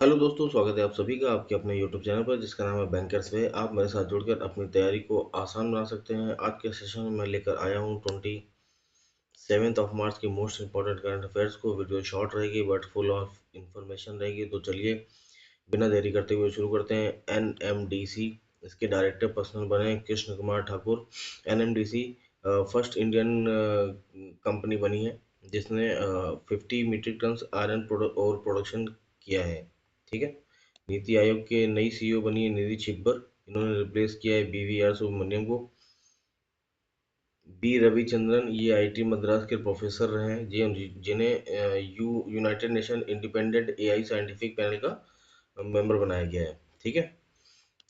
Hello दोस्तों, स्वागत है आप सभी का आपके अपने यूट्यूब चैनल पर जिसका नाम है बैंकर्स वे। आप मेरे साथ जुड़कर अपनी तैयारी को आसान बना सकते हैं। आज के सेशन में मैं लेकर आया हूँ 27 मार्च की मोस्ट इंपॉर्टेंट करंट अफेयर्स को। वीडियो शॉर्ट रहेगी बट फुल ऑफ इंफॉर्मेशन रहेगी। तो चलिए बिना देरी करते हुए शुरू करते हैं। NMDC, इसके डायरेक्टर पर्सनल बने Krishna Kumar Thakur. NMDC first Indian company बनी है जिसने 50 मीट्रिक टन आयरन और प्रोडक्शन किया है। ठीक है। नीति आयोग के नई CEO बनी है निधि छिब्बर। इन्होंने रिप्लेस किया है BVR सुब्रमण्यम को। बी रविचंद्रन, ये IIT मद्रास के प्रोफेसर रहे हैं जिन्हें United Nation independent AI scientific panel का मेंबर बनाया गया है। ठीक है।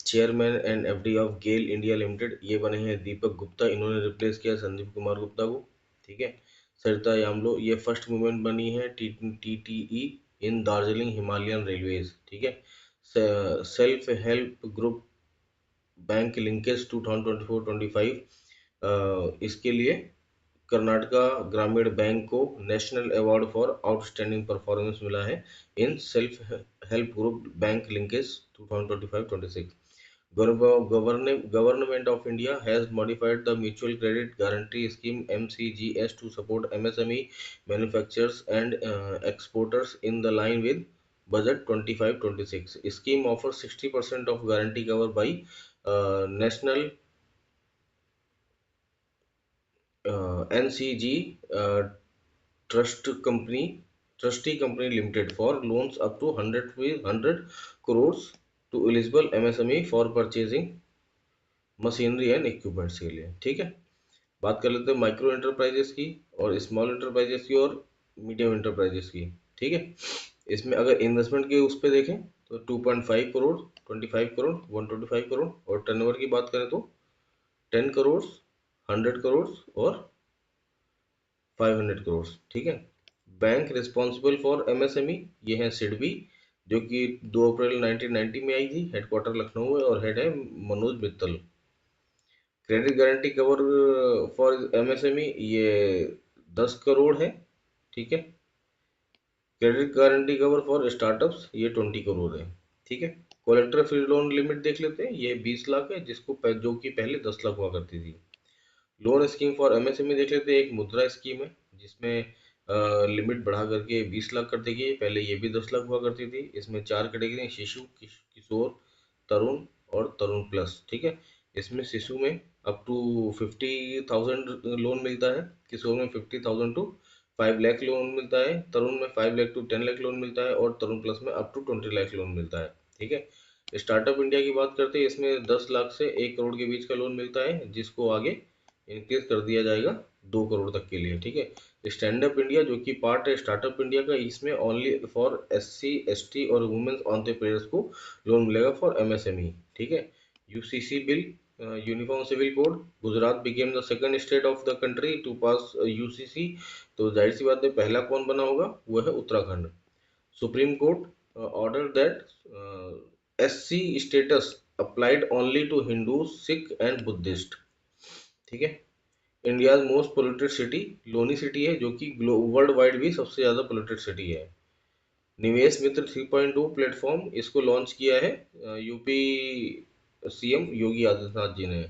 Chairman and FD of GAIL India limited, ये बने हैं दीपक गुप्ता। इन्होंने रिप्लेस किया संदीप कुमार गुप्ता को। ठीक है। सरिता यामलो, ये फर्स्ट वुमेन बनी है TTE इन दार्जिलिंग हिमालयन रेलवेज। ठीक है। Self help group bank linkage 2024-25, इसके लिए कर्नाटका ग्रामीण बैंक को national award for outstanding performance मिला है in self help group bank linkage 2025-26। Government of India has modified the Mutual Credit Guarantee Scheme MCGS to support MSME manufacturers and exporters in the line with Budget 25-26. Scheme offers 60% of guarantee cover by National NCG Trustee Company Limited for loans up to 100 crores to eligible MSME for purchasing machinery and equipments के लिए। ठीक है। बात कर लेते हैं micro enterprises की और स्मॉल एंटरप्राइजेस की और मीडियम एंटरप्राइजेस की। ठीक है। इसमें अगर इन्वेस्टमेंट के उस पर देखें तो 2.5 करोड़, 25 करोड़, 125 करोड़, और टर्नओवर की बात करें तो 10 करोड़, 100 करोड़ और 500 करोड़। ठीक है। बैंक रिस्पॉन्सिबल फॉर MSME, ये है सिडबी, जो कि 2 अप्रैल 1990 में आई थी। हेडक्वार्टर लखनऊ है और हेड है Manoj Mittal. Credit guarantee cover for MSME, ये 10 करोड़ है। ठीक है। Credit guarantee cover for startups, ये 20 करोड़ है। ठीक है। कोलेक्टर फ्री लोन लिमिट देख लेते हैं, ये 20 लाख है जो कि पहले 10 लाख हुआ करती थी। लोन स्कीम फॉर MSME देख लेते हैं, एक मुद्रा स्कीम है जिसमें लिमिट बढ़ा करके 20 लाख कर दी गई है। पहले ये भी 10 लाख हुआ करती थी। इसमें 4 कैटेगरी, शिशु, किशोर, तरुण और तरुण प्लस। ठीक है। इसमें शिशु में अप टू 50,000 लोन मिलता है, किशोर में 50,000 टू 5 लाख लोन मिलता है, तरुण में 5 लाख टू 10 लाख लोन मिलता है और तरुण प्लस में अप टू 20 लाख लोन मिलता है। ठीक है। स्टार्टअप इंडिया की बात करते हैं, इसमें 10 लाख से 1 करोड़ के बीच का लोन मिलता है जिसको आगे इंक्रीज कर दिया जाएगा 2 करोड़ तक के लिए। ठीक है। स्टैंड अप इंडिया जो कि पार्ट है स्टार्टअप इंडिया का, इसमें ओनली फॉर SC ST और वुमेन्स एंटरप्रेन्योर्स को लोन मिलेगा फॉर MSME। ठीक है। UCC bill, uniform civil code, Gujarat became the second state of the country to pass UCC। तो जाहिर सी बात है पहला कौन बना होगा, वो है Uttarakhand. Supreme Court order that SC status applied only to Hindu, Sikh and Buddhist. ठीक है। India most polluted city Loni city है, जो कि वर्ल्ड वाइड भी सबसे ज़्यादा पोल्यूटेड सिटी है। निवेश मित्र 3.2 प्लेटफॉर्म, इसको लॉन्च किया है यूपी CM योगी आदित्यनाथ जी ने।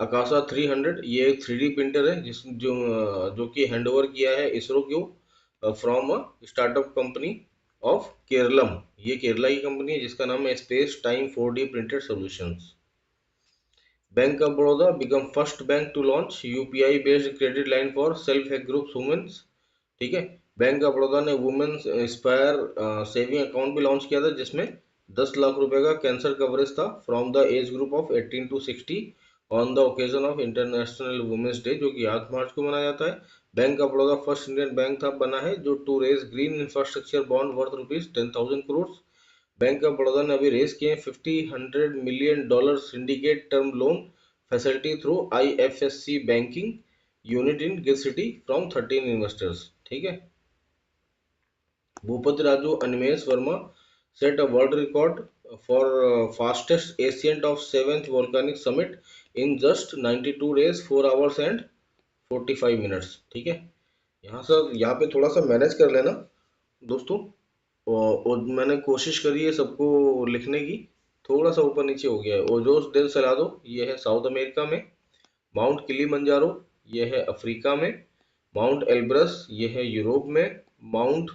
आकाशा 300, ये एक 3D प्रिंटर है जो कि हैंडओवर किया है इसरो को from a startup company of Keralam. ये केरला की कंपनी है जिसका नाम है space time 4D printed solutions. Bank of Baroda become first bank to launch UPI based credit line for self help groups women's। ठीक है। बैंक ऑफ बड़ौदा ने वुमेन्स इंस्पायर सेविंग अकाउंट भी लॉन्च किया था जिसमें 10 लाख रुपए का कैंसर कवरेज था from the age group of 18 to 60 on the occasion of International Women's Day, जो कि 8 मार्च को मनाया जाता है। Bank of Baroda first Indian bank था बना है जो to raise green infrastructure bond worth ₹10,000 crore. Bank of Baroda ने अभी रेस किए 50 $100 million syndicate term loan facility through IFSC banking unit in गिर सिटी फ्रॉम 13 इन्वेस्टर्स। ठीक है। Bhupathi Raju Animesh Verma set a world record for fastest ancient of 7th volcanic summit in just 92 days 4 hours and 45 minutes। ठीक है। यहाँ पे थोड़ा सा मैनेज कर लेना दोस्तों, और मैंने कोशिश करी है सबको लिखने की, थोड़ा सा ऊपर नीचे हो गया है। ओजोस डेल सलादो ये है साउथ अमेरिका में, माउंट किलिमंजारो ये है अफ्रीका में, माउंट एल्ब्रस ये है यूरोप में, माउंट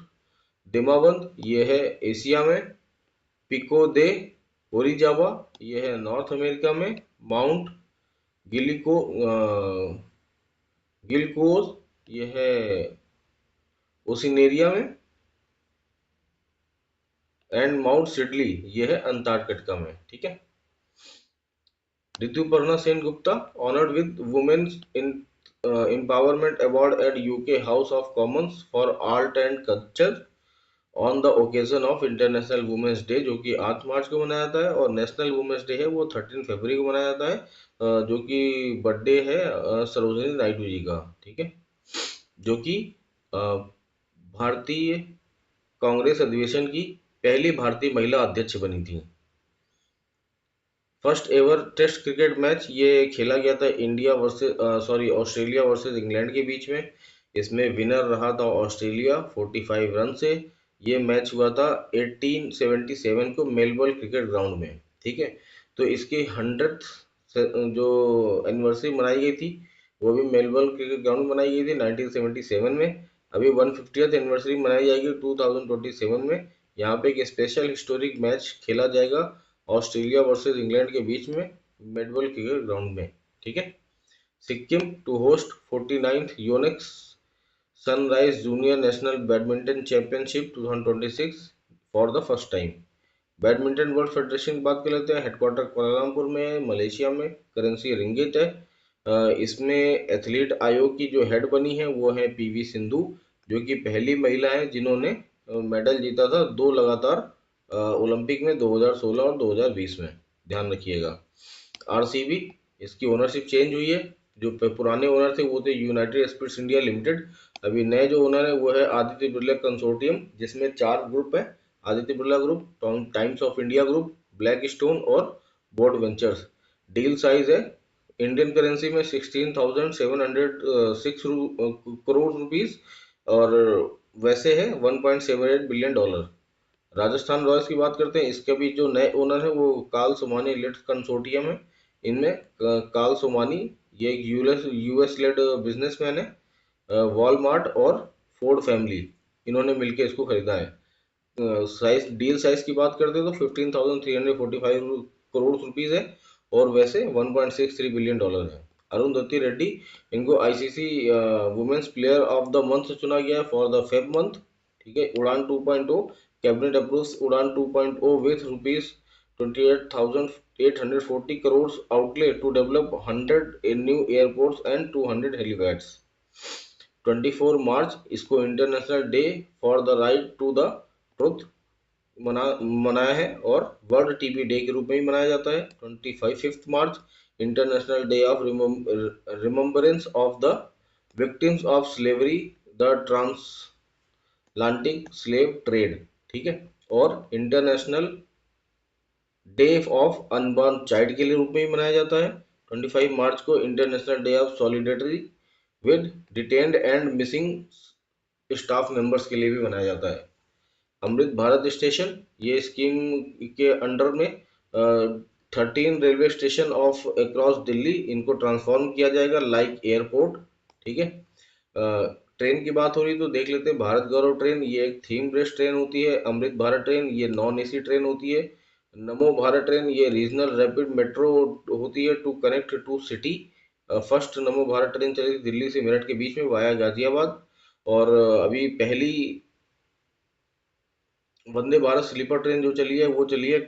दिमावंद ये है एशिया में, पिको दे ओरिजावा ये है नॉर्थ अमेरिका में, माउंट गिलिको गिलकोज ये है ओसिनेरिया में, एंड माउंट सिडली ये है अंटार्कटिका में। ठीक है। Rituparna Sen Gupta honoured with women's in empowerment award at UK House of Commons for Art and Culture on the occasion of International Women's Day, जो कि 8 मार्च को मनाया जाता है, और नेशनल वुमेन्स डे है वो 13 फरवरी को मनाया जाता है, जो कि बर्थडे है सरोजिनी नायडू जी का। ठीक है। जो कि अ, भारतीय कांग्रेस अधिवेशन की पहली भारतीय महिला अध्यक्ष बनी थी। First ever test cricket match ये खेला गया था India versus Australia versus England के बीच में। इसमें विनर रहा था ऑस्ट्रेलिया 45 रन से। ये मैच हुआ था 1877 को मेलबर्न क्रिकेट ग्राउंड में। ठीक है। तो इसकी 100th जो एनिवर्सरी मनाई गई थी वो भी मेलबर्न क्रिकेट ग्राउंड में मनाई गई थी 1977 में। अभी 150th एनिवर्सरी मनाई जाएगी 2027 में। यहाँ पे एक स्पेशल हिस्टोरिक मैच खेला जाएगा ऑस्ट्रेलिया वर्सेस इंग्लैंड के बीच में मेडवल क्रिकेट ग्राउंड में। ठीक है। Sikkim to host 49th Yonex Sunrise junior national badminton championship 2026 for the first time. Badminton world federation की बात कर लेते हैं। हेडक्वार्टर कुआलालंपुर में है, मलेशिया में। करेंसी रिंगिट है। इसमें एथलीट आयोग की जो हेड बनी है वो है पीवी सिंधु, जो कि पहली महिला है जिन्होंने मेडल जीता था दो लगातार ओलंपिक में 2016 और 2020 में। ध्यान रखिएगा। आरसीबी इसकी ओनरशिप चेंज हुई है। जो पुराने ओनर थे वो थे यूनाइटेड स्पिरिट्स इंडिया लिमिटेड। अभी नए जो ओनर है वो है आदित्य बिरला कंसोर्टियम, जिसमें 4 ग्रुप है। Aditya Birla group, times of India group, black stone और बोर्ड वेंचर्स। डील साइज है इंडियन करेंसी में 16,706 करोड़ रुपीस, और वैसे है $1.78 बिलियन। राजस्थान रॉयल्स की बात करते हैं। इसके भी जो नए ओनर है वो कार्ल सोमानी लिट कंसोर्टियम है। इनमें कार्ल सोमानी ये एक यूएस लेड बिजनेसमैन है। वॉलमार्ट और फोर्ड फैमिली इन्होंने मिलकर इसको खरीदा है। साइज डील साइज की बात करते हैं तो 15,345 करोड़ रुपीस है, और वैसे $1.63 बिलियन है। अरुंधति रेड्डी इनको ICC women's player of the month चुना गया है फॉर द फेब मंथ। ठीक है। उड़ान 2.0 कैबिनेट अप्रूव्स उड़ान 2.0 with rupees 28,840 crore outlay to develop 100 new airports and 200 helipads। 24 March इसको International Day for the right to the truth मनाया है, और वर्ल्ड टीबी डे के रूप में भी मनाया जाता है। 25 March international day of remembrance of the victims of slavery, the transatlantic slave trade. ठीक है। और international day of unborn child के लिए रूप में भी मनाया जाता है। 25 मार्च को international day of solidarity with detained and missing staff members के लिए भी मनाया जाता है। अमृत भारत स्टेशन ये स्कीम के अंडर में 13 railway station of across Delhi इनको ट्रांसफॉर्म किया जाएगा लाइक एयरपोर्ट। ठीक है। ट्रेन की बात हो रही तो देख लेते हैं। भारत गौरव ट्रेन ये एक थीम बेस्ड ट्रेन होती है। अमृत भारत ट्रेन ये नॉन एसी ट्रेन होती है। नमो भारत ट्रेन ये रीजनल रैपिड मेट्रो होती है to connect two city. First Namo Bharat train चली थी दिल्ली से मेरठ के बीच में वाया गाजियाबाद। और अभी पहली वंदे भारत स्लीपर ट्रेन जो चली है वो चली है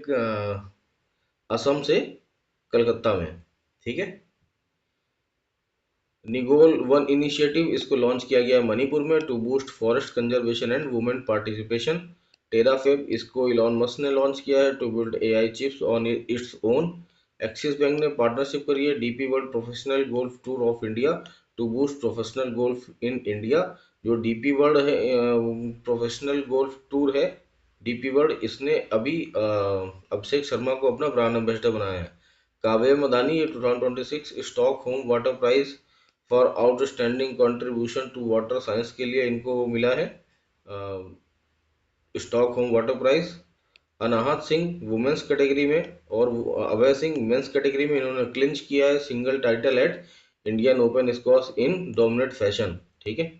असम से कलकत्ता में। ठीक है। निगोल वन इनिशिएटिव इसको लॉन्च किया गया है मणिपुर में to boost forest conservation and women participation. Terafab इसको इलॉन मस्क ने लॉन्च किया है to build AI chips on its own. Axis Bank ने पार्टनरशिप करी है DP World professional golf tour of India to boost professional golf in India. जो DP World है professional golf tour है DP World, इसने अभी अभिषेक शर्मा को अपना ब्रांड एम्बेसडर बनाया है। काव्य मदानी ये 2026 Stockholm water prize for outstanding contribution to water science के लिए इनको मिला है। Stockholm water prize. Anahat Singh women's category में और अभय सिंह मेंस कैटेगरी में इन्होंने क्लिंच किया है single title at Indian Open squash in dominate fashion. ठीक है।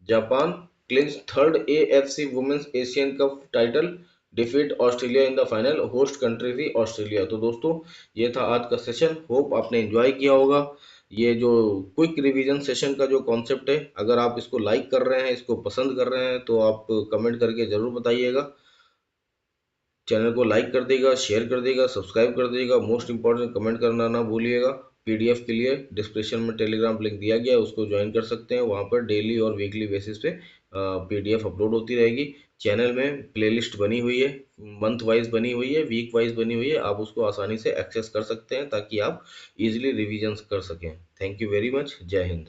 Japan clinch third AFC women's Asian Cup title, defeat Australia in the final, host country थी Australia. तो दोस्तों ये था आज का सेशन, होप आपने एंजॉय किया होगा। ये जो क्विक रिवीजन सेशन का जो कॉन्सेप्ट है, अगर आप इसको लाइक कर रहे हैं, इसको पसंद कर रहे हैं, तो आप कमेंट करके ज़रूर बताइएगा। चैनल को लाइक कर देगा, शेयर कर देगा, सब्सक्राइब कर देगा, मोस्ट इंपॉर्टेंट कमेंट करना ना भूलिएगा। पीडीएफ के लिए डिस्क्रिप्शन में टेलीग्राम लिंक दिया गया है, उसको ज्वाइन कर सकते हैं। वहाँ पर डेली और वीकली बेसिस पे पीडीएफ अपलोड होती रहेगी। चैनल में प्लेलिस्ट बनी हुई है, मंथ वाइज बनी हुई है, वीक वाइज बनी हुई है, आप उसको आसानी से एक्सेस कर सकते हैं ताकि आप इजीली रिविजन्स कर सकें। Thank you very much. जय हिंद।